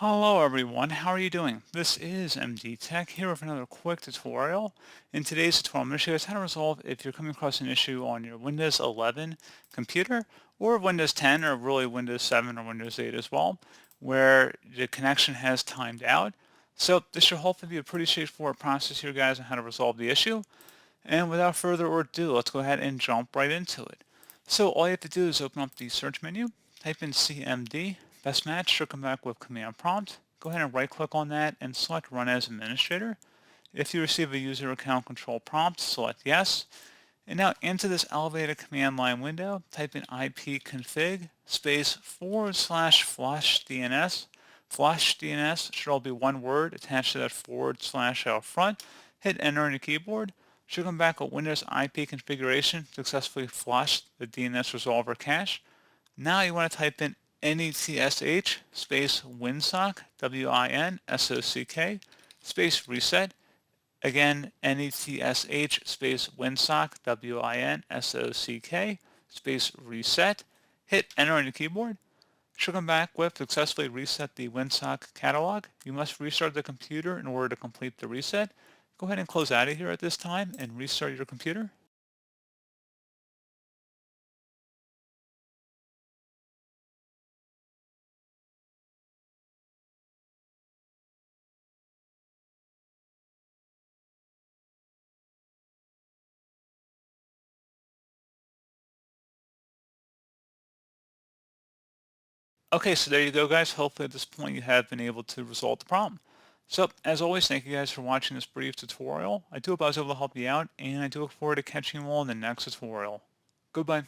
Hello everyone, how are you doing? This is MD Tech here with another quick tutorial. In today's tutorial, I'm going to show you guys how to resolve if you're coming across an issue on your Windows 11 computer or Windows 10 or really Windows 7 or Windows 8 as well, where the connection has timed out. So this should hopefully be a pretty straightforward process here guys on how to resolve the issue. And without further ado, let's go ahead and jump right into it. So all you have to do is open up the search menu, type in CMD, best match, should come back with command prompt. Go ahead and right click on that and select run as administrator. If you receive a user account control prompt, select yes. And now into this elevated command line window, type in ipconfig space /flush DNS. Flush DNS should all be one word attached to that / out front. Hit enter on your keyboard. Should come back with Windows IP configuration successfully flushed the DNS resolver cache. Now you want to type in netsh space winsock, WINSOCK, space reset. Again, netsh space winsock, WINSOCK, space reset. Hit enter on your keyboard. Should come back with successfully reset the winsock catalog. You must restart the computer in order to complete the reset. Go ahead and close out of here at this time and restart your computer. Okay, so there you go, guys. Hopefully at this point you have been able to resolve the problem. So, as always, thank you guys for watching this brief tutorial. I do hope I was able to help you out, and I do look forward to catching you all in the next tutorial. Goodbye.